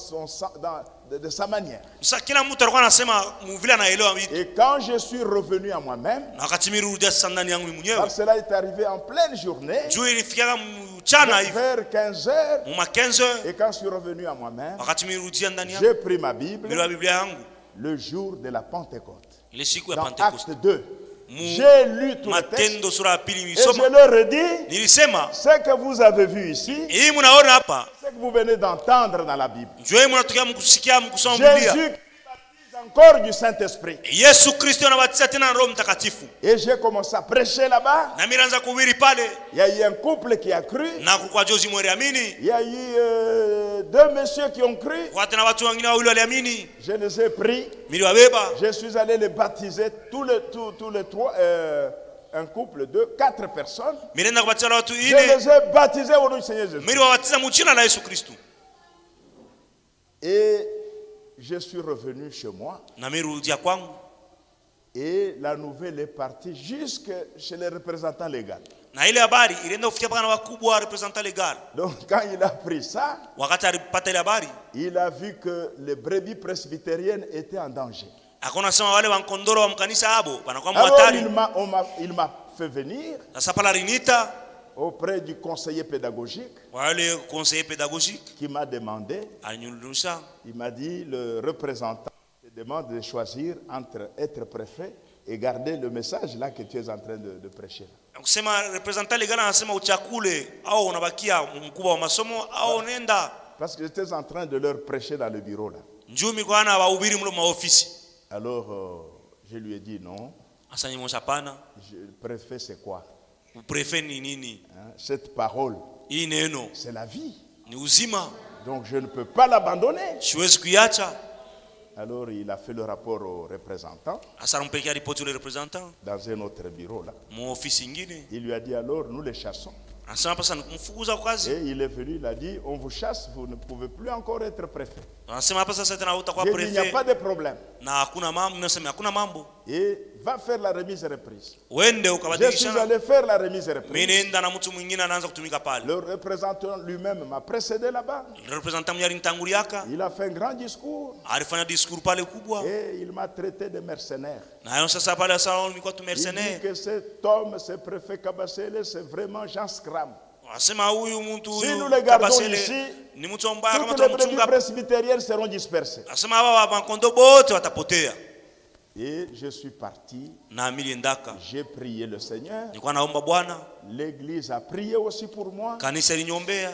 de sa manière. Sasa kila mtu alikuwa anasema vile anaelewa vitu. Et quand je suis revenu à moi-même, Na wakati mimi rudia sasa ndani yangu mwenyewe. parce que cela est arrivé en pleine journée, Juu ilifika mchana hivi. vers 15 heures, Mwa 15 et quand je suis revenu à moi-même, wakati mimi rudia ndani yangu. j'ai pris ma Bible Mimi Biblia yangu. le jour de la Pentecôte. Ile siku ya Dans Pentecoste. Acte 2, j'ai lu tout le texte Matendo sura ya pili et nilisoma. je leur ai dit, Nilisema, ce que vous avez vu ici, hii mnaona hapa. ce que vous venez d'entendre dans la Bible. Juu mnatokea mkusikia mkusoma Biblia. Jésus baptise encore du Saint-Esprit. Yesu Kristo anabatiza tena na Roho Mtakatifu. Et j'ai commencé à prêcher là-bas. Na mimi naanza kuhubiri pale. Il y a eu un couple qui a cru. Na kwa Jozi Mweriamini. Il y a eu deux messieurs qui ont cru. Kwa tena watu wengine wawili waliamini. Je les ai pris. Niliwabeba. Je suis allé les baptiser tous les trois, un couple de 4 personnes. Mirenda kubatiza watu Je ine. les ai baptisés au nom du Seigneur Jésus. Mimi wabatiza mchina na Yesu Kristo. Et je suis revenu chez moi. Na mimi rudia kwangu. Et la nouvelle est partie jusque chez les représentants légaux. Na ile habari ilienda kufikia mpaka na wakubwa wa representant legal. Donc quand il a pris ça, Wakati alipata ile habari, il a vu que les brebis presbytériennes étaient en danger. akaona sema wale wankondoro wa mkanisa hapo wanakuwa Alors hatari. il m'a fait venir Sasa pala alinita auprès du conseiller pédagogique wale conseiller pédagogique qui m'a demandé, alinyulisha. il m'a dit, le représentant te demande de choisir entre être préfet et garder le message là que tu es en train de prêcher. Kusema representant legal anasema uchakule au unabakia mkubwa wa masomo au nenda. Parce que j'étais en train de leur prêcher dans le bureau là. Njumi kwa na wahubiri mlo maofisi. Alors je lui ai dit non. Asa nyimosha pana. Le préfet c'est quoi? Préfet ni nini? Hein? Cette parole, Hii neno c'est la vie. ni uzima. Donc je ne peux pas l'abandonner. Siwezi kuiacha. Alors il a fait le rapport au représentant Asa mpekea ripoti le représentant dans un autre bureau là. mu ofisi nyingine. Il lui a dit alors nous les chassons. Anasema pasa kumfukuza kwa kazi. Et il est venu, il a dit on vous chasse, vous ne pouvez plus encore être préfet. Anasema hapa sasa tena utakuwa J'ai dit, il n'y a prefet pas de problème. na hakuna mambo, nasema hakuna mambo. Et va faire la remise et reprise. Uende Je suis ukabadilisha. allé faire la remise et Mimi reprise. nenda na mtu mwingine anaanza kutumika pale. Le représentant lui-même m'a précédé là-bas. Le représentant mwenye alinitanguliaka Il a fait un grand discours alifanya discours pale kubwa. et il m'a traité de mercenaire. Na yeye sasa pale salon nilikuwa tu Il dit mercenaire. que cet homme, ce préfet Kabasele, c'est vraiment Jean Scram. Anasema huyu mtu Si nous huyu le gardons Kabasele ici, ni mtu mbaya kama toutes les brebis tunamchunga. presbytériennes seront dispersées. Anasema hawa makondo bote watapotea. Et je suis parti. na miliendaka. J'ai prié le Seigneur. Nilikuwa naomba Bwana, L'église a prié aussi pour moi. kanisa liniombea,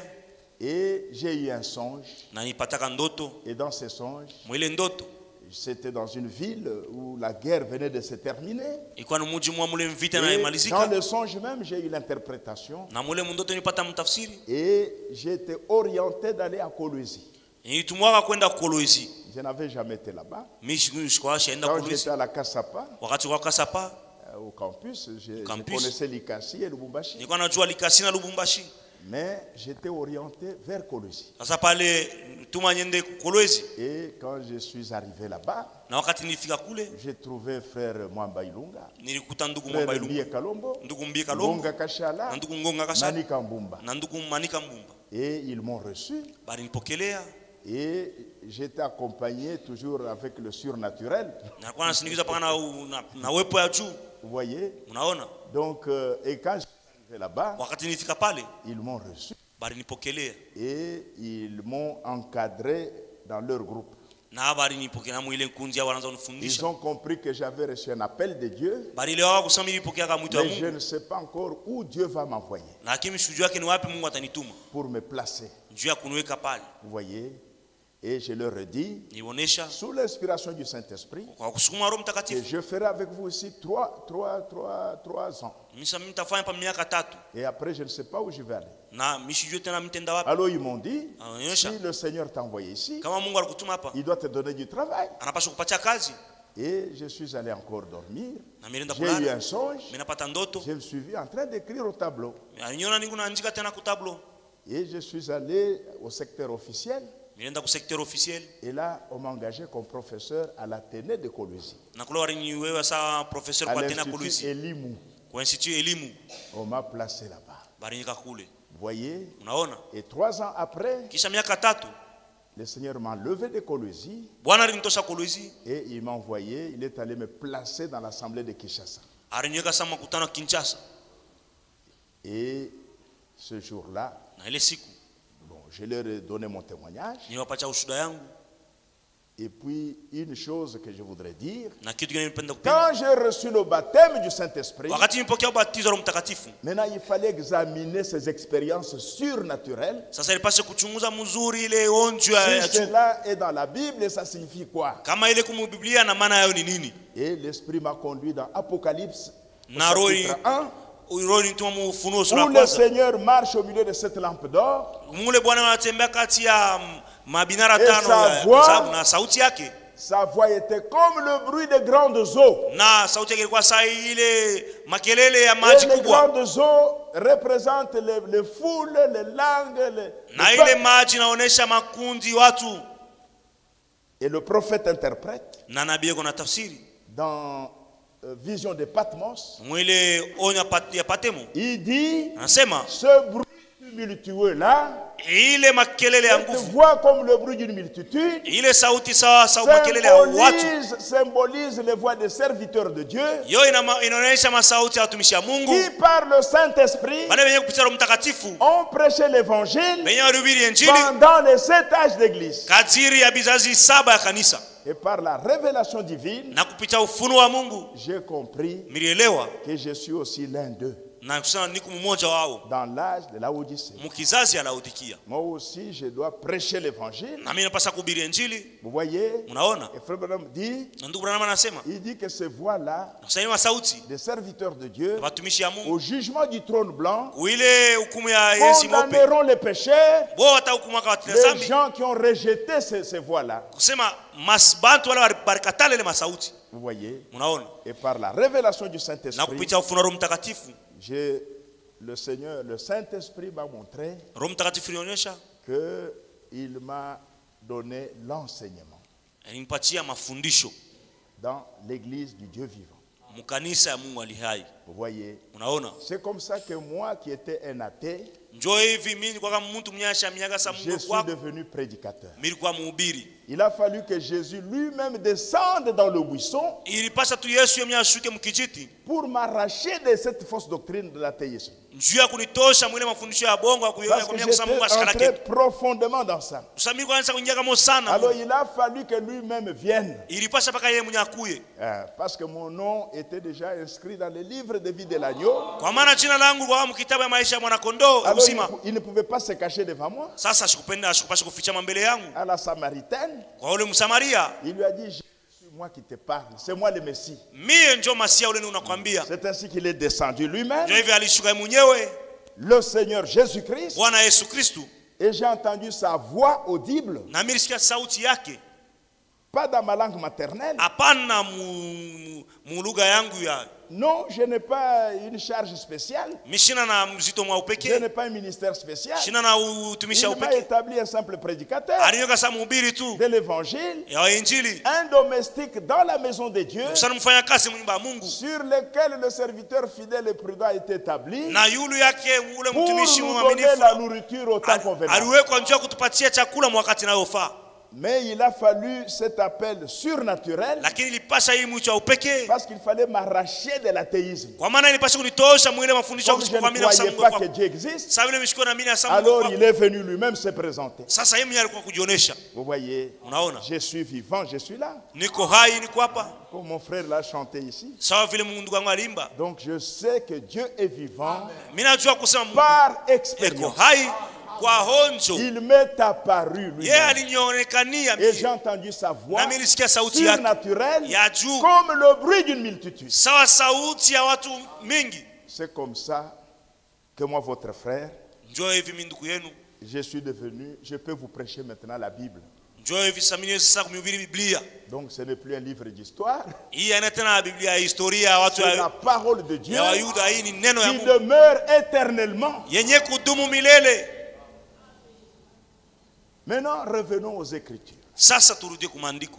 Et j'ai eu un songe. na nipataka ndoto. Et dans ces songes, Mwile ndoto c'était dans une ville où la guerre venait de se terminer. ilikuwa ni mji mwa mule mvita na Et dans imalizika, le songe même, j'ai eu l'interprétation. na mule ndoto nipata mtafsiri. Et j'étais orienté d'aller à Kolwezi. Nilitumwa kwenda Kolwezi. Je n'avais jamais été là-bas. Mimi sikuwa shaenda Quand Kolwezi. j'étais à la Kasapa, Wakati kwa Kasapa au campus, je campus. connaissais l'Ikasi et Lubumbashi. nilikuwa najua Likasi na Lubumbashi. Mais j'étais orienté vers Kolwezi. Sasa pale tuma nyende Kolwezi, Et quand je suis arrivé là-bas, na wakati nilifika kule j'ai trouvé frère Mwamba Ilunga, nilikuta ndugu frère Mwamba Ilunga, Mbie Kalombo, ndugu Mbie Kalombo, Ngonga Kashala, na ndugu Ngonga Kashala, Manika Mbumba. na ndugu Manika Mbumba. Et ils m'ont reçu. Bali nipokelea, Et j'étais accompagné toujours avec le surnaturel. na kwa nasindikiza paka na wepo ya juu. Vous voyez? Unaona? Donc, et quand je suis arrivé là-bas, Wakati nilifika pale, ils m'ont reçu. bali nipokelea, Et ils m'ont encadré dans leur groupe. na bali nipokelea mwile nkundi ya wanaanza Ils kunifundisha. ont compris que j'avais reçu un appel de Dieu. Bali leo wao kusema nilipokea kama mwito wa Mais je Mungu, ne sais pas encore où Dieu va m'envoyer lakini sijui yake ni wapi Mungu atanituma. pour me placer. Juu ya kuniweka pale. Vous voyez? Et je leur ai dit, Nionesha sous l'inspiration du Saint-Esprit, kwa kusukuma Roho que Mtakatifu. je ferai avec vous ici 3 ans. Mimi nitafanya pa miaka 3. Et après, je ne sais pas où je vais aller. Na mishijue tena mitenda wapi. Alors ils m'ont dit, Anaonyesha si le Seigneur t'a envoyé ici, kama Mungu alikutuma hapa, il doit te donner du travail. anapaswa kupatia kazi. Et je suis allé encore dormir. Na mimi nenda J'ai eu kulala, un songe. mimi napata ndoto. Je me suis vu en train d'écrire au tableau. Aliniona niko naandika tena ku tableau. Et je suis allé au secteur officiel. Mimi nenda ku secteur officiel. Et là, on m'a engagé comme professeur à l'Athénée de Kolwezi, Na kule waliniwewa saa professeur à kwa tena l'Institut Kolwezi. Elimou. Kwa institut elimu. On m'a placé là-bas. Bali nika kule. Vous voyez? Unaona? Et 3 ans après, Kisha miaka 3, le Seigneur m'a levé de Kolwezi Bwana alinitosha Kolwezi. et il m'a envoyé, il est allé me placer dans l'assemblée de Kinshasa. Aliniweka sama kutana Kinshasa. Et ce jour-là, Na ile siku bon, je leur ai donné mon témoignage. niwapatia ushuhuda yangu. Et puis, une chose que je voudrais dire, Na kitu gani nipenda kupenda. quand j'ai reçu le baptême du Saint-Esprit, Wakati nilipokea ubatizo wa Roho Mtakatifu, maintenant il fallait examiner ces expériences surnaturelles. sasa ilipaswa kuchunguza mzuri ile onjo ya Si juu. cela est dans la Bible, ça signifie quoi? Kama ile kumu Biblia na maana yao ni nini? Et l'Esprit m'a conduit dans Apocalypse, au Na roho chapitre 1, roho nituma mu Ufunuo sura où ya le kwanza. Seigneur marche au milieu de cette lampe d'or. Mule Bwana anatembea kati ya mabinara Et tano sa ya voix- dhahabu, na sauti yake, Sa voix était comme le bruit de grandes eaux. na sauti yake ilikuwa saa ile makelele ya Et maji les kubwa, grandes eaux représentent les foules, les langues, na les ile peuples. maji inaonesha makundi watu, Et le prophète interprète na nabii yuko na tafsiri dans Vision de Patmos. mwile onya ya Patemo, Il dit, anasema ce bruit tumultueux là, ile makelele ya cette nguvu, voix comme le bruit d'une multitude, ile sauti sawa makelele ya watu, symbolise les voix des serviteurs de Dieu yo inaonesha masauti ya watumishi ya Mungu, qui par le Saint-Esprit wale wenye kupitia Roho Mtakatifu ont prêché l'évangile wenye walihubiri Injili pendant les 7 âges d'église. kadiri ya bizazi 7 ya kanisa, Et par la révélation divine, na kupitia ufunuo wa Mungu j'ai compris milielewa que je suis aussi l'un d'eux na kusema niko mmoja wao dans l'âge de la Odyssée. mkizazi ya Laodikia, Moi aussi, je dois prêcher l'évangile. na mimi napasa kuhubiri Injili. Vous voyez? Unaona? Et Frère Branham dit, Na ndugu Branham anasema il dit que ces voix-là, nasema sauti des serviteurs de Dieu, watumishi ya au Mungu jugement du trône blanc, kuile hukumu ya Yesu mope condamneront les pécheurs, bo watahukumu kwa watenda les dhambi, gens qui ont rejeté ces voix-là. kusema masbantu wale barikatale ile masauti. Vous voyez? Unaona? Et par la révélation du Na Saint-Esprit, kupitia ufunuo wa Roho Mtakatifu, le Seigneur, le Saint-Esprit m'a montré Roho Mtakatifu alionyesha, qu'il m'a donné l'enseignement alinipatia mafundisho dans l'église du Dieu vivant. mkanisa ya Mungu ali hai. Vous voyez? Unaona? C'est comme ça que moi qui étais un athée, Njoo hivi mimi kwa kama mtu mnyasha miaka sa je Mungu suis kwako, devenu prédicateur. mimi kwa mhubiri. Il a fallu que Jésus lui-même descende dans le buisson ilipasha tu Yesu yeye ashuke mkijiti pour m'arracher de cette fausse doctrine de l'athéisme. njuu ya kunitosha mwile mafundisho ya bongo ya Parce que kusema Mungu j'étais ashikala entré kitu. profondément dans ça. Usamiri kwanza kuingia kama sana. Alors il a fallu que lui-même vienne. Ilipasha paka yeye mwenye akuye. Parce que mon nom était déjà inscrit dans le livre de vie de l'agneau. Kwa maana jina langu kwa mkitabu ya maisha ya mwana kondoo Alors uzima. il ne pouvait pas se cacher devant moi. Sasa ashikupasha kuficha mbele yangu. À la Samaritaine, Kwa ule Msamaria, il lui a dit, c'est moi qui te parle, c'est moi le Messie. mie ndio masia ule unakwambia. C'est ainsi qu'il est descendu lui-même, Ndio hivi alishuka mwenyewe le Seigneur Jésus-Christ. Bwana Yesu Kristo. Et j'ai entendu sa voix audible, Na mimi nilisikia sauti yake. pas dans ma langue maternelle. Hapana mu lugha yangu ya. Non, je n'ai pas une charge spéciale. Mishina na mzito mwa Je upekee. n'ai pas un ministère spécial. Shina na utumisha Il m'a upekee. établi un simple prédicateur Aliyoka sa mhubiri tu de l'évangile, ya injili. un domestique dans la maison de Dieu, Sana mfanya kazi mnyumba ya Mungu. sur lequel le serviteur fidèle et prudent a été établi Na yulu yake ule pour mtumishi nous mwaminifu donner la nourriture au temps convenable. aliwekwa njia kutupatia chakula wakati inayofaa. Mais il a fallu cet appel surnaturel Lakini ilipasha hii mwito wa upekee. parce qu'il fallait m'arracher de l'athéisme. Kwa maana ilipasha kunitosha mwile mafundisho Comme je ne kuamini croyais Mungu pas kwa. que Dieu existe, Sasa vile mshiko na mimi na sababu alors kwa. il est venu lui-même se présenter. Sasa yeye alikuwa kujionesha. Vous voyez, Unaona? je suis vivant, je suis là. Niko hai, niko hapa. Comme mon frère l'a chanté ici. Sawa vile Mungu wangu alimba. Donc je sais que Dieu est vivant Mimi najua kusema Mungu par eko expérience. hai kwa honjo. Il m'est apparu Yeye lui-même. alinionekania Et mimi. j'ai entendu sa voix Na mimi nilisikia sauti yake surnaturelle ya juu. comme le bruit d'une multitude. Sawa sauti ya watu mingi. C'est comme ça que moi, votre frère, Njoo hivi mimi ndugu yenu. je suis devenu, je peux vous prêcher maintenant la Bible. Njoo hivi samini sasa kumhubiri Biblia. Donc ce n'est plus un livre d'histoire, Hii haina tena Biblia ya historia ya watu c'est la ya parole de Dieu Wayuda. Hii ni neno ya qui Mungu demeure éternellement. yenye kudumu milele. Maintenant, revenons aux Écritures. Sasa turudie kwa maandiko.